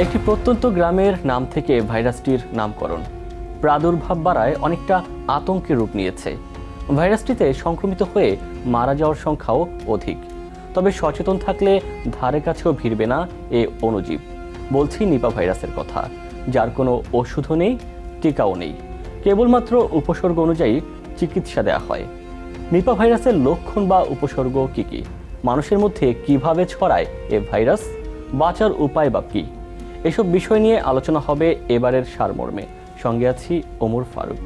একটি প্রত্যন্ত গ্রামের নাম থেকে ভাইরাসটির নামকরণ প্রাদুর্ভাব বাড়ায় অনেকটা আতঙ্কের রূপ নিয়েছে। ভাইরাসটিতে সংক্রমিত হয়ে মারা যাওয়ার সংখ্যাও অধিক। তবে সচেতন থাকলে ধারে কাছেও ভিড়বে না এ অণুজীব। বলছি নিপা ভাইরাসের কথা, যার কোনো ওষুধও নেই, টিকাও নেই, কেবলমাত্র উপসর্গ অনুযায়ী চিকিৎসা দেওয়া হয়। নিপা ভাইরাসের লক্ষণ বা উপসর্গ কী কী? মানুষের মধ্যে কিভাবে ছড়ায় এ ভাইরাস? বাঁচার উপায় বা কী? এসব বিষয় নিয়ে আলোচনা হবে এবারের সারমর্মে। সঙ্গে আছি ওমর ফারুক।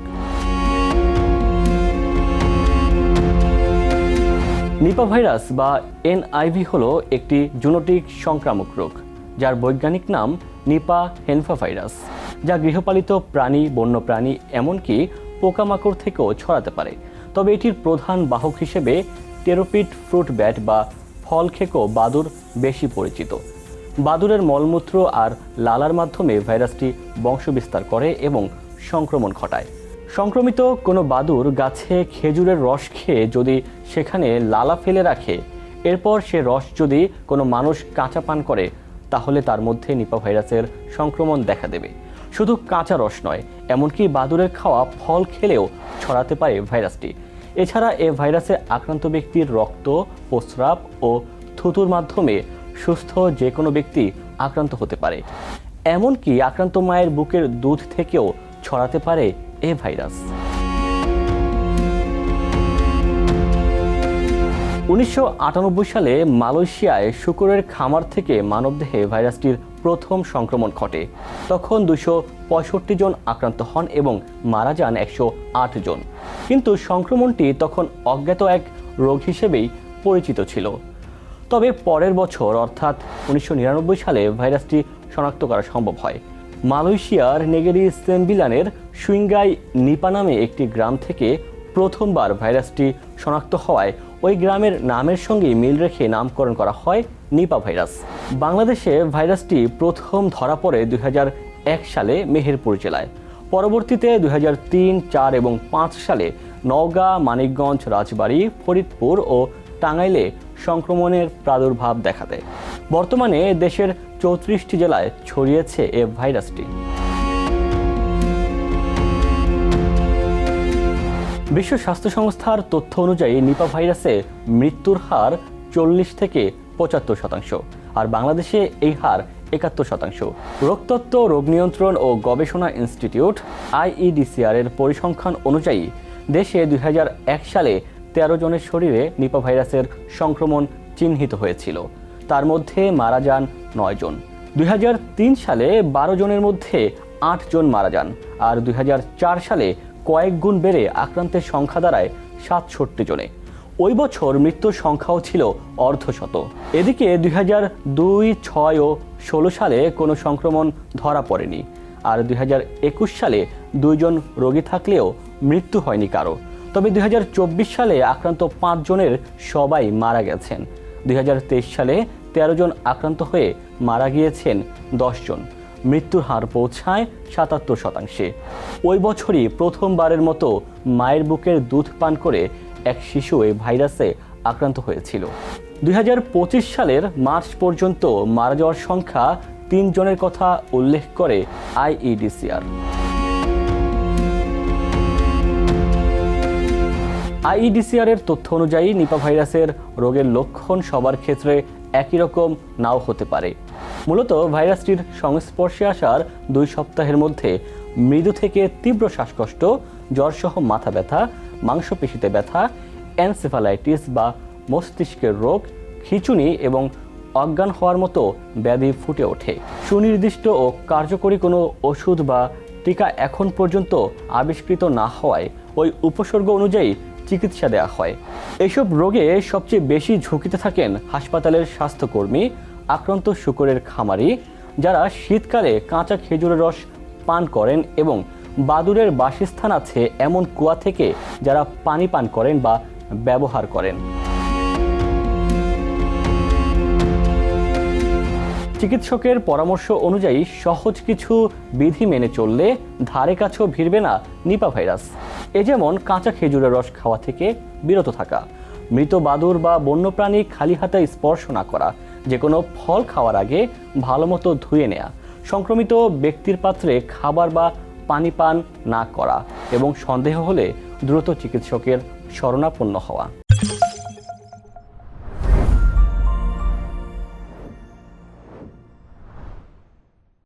নিপা ভাইরাস বা এনআইভি হলো একটি জুনোটিক সংক্রামক রোগ, যার বৈজ্ঞানিক নাম নিপা হেনফাভাইরাস, যা গৃহপালিত প্রাণী, বন্যপ্রাণী এমনকি পোকামাকড় থেকেও ছড়াতে পারে। তবে এটির প্রধান বাহক হিসেবে টেরোপিড ফ্রুট ব্যাট বা ফল খেকো বাদুড় বেশি পরিচিত। বাদুড়ের মলমূত্র আর লালার মাধ্যমে ভাইরাসটি বংশবিস্তার করে এবং সংক্রমণ ঘটায়। সংক্রমিত কোনো বাদুড় গাছে খেজুরের রস খেয়ে যদি সেখানে লালা ফেলে রাখে, এরপর সে রস যদি কোনো মানুষ কাঁচা পান করে, তাহলে তার মধ্যে নিপা ভাইরাসের সংক্রমণ দেখা দেবে। শুধু কাঁচা রস নয়, এমনকি বাদুড়ের খাওয়া ফল খেলেও ছড়াতে পারে ভাইরাসটি। এছাড়া এ ভাইরাসে আক্রান্ত ব্যক্তির রক্ত, প্রস্রাব ও থুতুর মাধ্যমে সুস্থ যে কোনো ব্যক্তি আক্রান্ত হতে পারে। এমনকি আক্রান্ত মায়ের বুকের দুধ থেকেও ছড়াতে পারে এ ভাইরাস। 1998 সালে মালয়েশিয়ায় শূকরের খামার থেকে মানবদেহে ভাইরাসটির প্রথম সংক্রমণ ঘটে। তখন 265 জন আক্রান্ত হন এবং মারা যান 108 জন। কিন্তু সংক্রমণটি তখন অজ্ঞাত এক রোগ হিসেবেই পরিচিত ছিল। তবে পরের বছর অর্থাৎ 1999 সালে ভাইরাসটি শনাক্ত করা সম্ভব হয়। মালয়েশিয়ার নেগেরি সেম্বিলানের সুইঙ্গাই নিপা নামে একটি গ্রাম থেকে প্রথমবার ভাইরাসটি শনাক্ত হওয়ায় ওই গ্রামের নামের সঙ্গে মিল রেখে নামকরণ করা হয় নিপা ভাইরাস। বাংলাদেশে ভাইরাসটি প্রথম ধরা পড়ে 2001 সালে মেহেরপুর জেলায়। পরবর্তীতে 2003, 4 এবং 5 সালে নওগাঁ, মানিকগঞ্জ, রাজবাড়ী, ফরিদপুর ও টাঙ্গাইলে সংক্রমণের প্রাদুর্ভাব দেখা দেয়। বর্তমানে দেশের 34টি জেলায় ছড়িয়েছে এ ভাইরাসটি। বিশ্ব স্বাস্থ্য সংস্থার তথ্য অনুযায়ী নিপা ভাইরাসে মৃত্যুর হার 40 থেকে 75%, আর বাংলাদেশে এই হার 71%। রোগতত্ত্ব, রোগ নিয়ন্ত্রণ ও গবেষণা ইনস্টিটিউট IEDCR এর পরিসংখ্যান অনুযায়ী দেশে 2001 সালে 13 জনের শরীরে নিপা ভাইরাসের সংক্রমণ চিহ্নিত হয়েছিল। তার মধ্যে মারা যান 9 জন। 2003 সালে 12 জনের মধ্যে 8 জন মারা যান, আর 2004 সালে কয়েক গুণ বেড়ে আক্রান্তের সংখ্যা দাঁড়ায় 67 জনে। ওই বছর মৃত্যুর সংখ্যাও ছিল অর্ধশত। এদিকে 2002, 6 ও 16 সালে কোনো সংক্রমণ ধরা পড়েনি, আর 2021 সালে 2 জন রোগী থাকলেও মৃত্যু হয়নি কারো। তবে 2024 সালে আক্রান্ত 5 জনের সবাই মারা গেছেন। 2023 সালে 13 জন আক্রান্ত হয়ে মারা গিয়েছেন 10 জন। মৃত্যুর হার পৌঁছায় 77%। ওই বছরই প্রথমবারের মতো মায়ের বুকের দুধ পান করে এক শিশু এই ভাইরাসে আক্রান্ত হয়েছিল। 2025 সালের মার্চ পর্যন্ত মারা যাওয়ার সংখ্যা 3 জনের কথা উল্লেখ করে IEDCR। IEDCR এর তথ্য অনুযায়ী নিপা ভাইরাসের রোগের লক্ষণ সবার ক্ষেত্রে একই রকম নাও হতে পারে। মূলত ভাইরাসটির সংস্পর্শে আসার 2 সপ্তাহের মধ্যে মৃদু থেকে তীব্র শ্বাসকষ্ট, জ্বরসহ মাথা ব্যথা, মাংসপেশিতে ব্যথা, এনসেফালাইটিস বা মস্তিষ্কের রোগ, খিঁচুনি এবং অজ্ঞান হওয়ার মতো ব্যাধি ফুটে ওঠে। সুনির্দিষ্ট ও কার্যকরী কোনো ওষুধ বা টিকা এখন পর্যন্ত আবিষ্কৃত না হওয়ায় ওই উপসর্গ অনুযায়ী চিকিৎসা দেওয়া হয়। এইসব রোগে সবচেয়ে বেশি ঝুঁকিতে থাকেন হাসপাতালের স্বাস্থ্যকর্মী, আক্রান্ত শূকরের খামারি, যারা শীতকালে কাঁচা খেজুরের রস পান করেন এবং বাদুড়ের বাসস্থান আছে এমন কুয়া থেকে যারা পানি পান করেন বা ব্যবহার করেন। চিকিৎসকের পরামর্শ অনুযায়ী সহজ কিছু বিধি মেনে চললে ধারে কাছেও ভিড়বে না নিপা ভাইরাস। এ যেমন কাঁচা খেজুরের রস খাওয়া থেকে বিরত থাকা, মৃত বাদুড় বা বন্যপ্রাণী খালি হাতে স্পর্শ না করা, যে কোনো ফল খাওয়ার আগে ভালো মতো ধুয়ে নেওয়া, সংক্রমিত ব্যক্তির পাত্রে খাবার বা পানি পান না করা এবং সন্দেহ হলে দ্রুত চিকিৎসকের শরণাপন্ন হওয়া।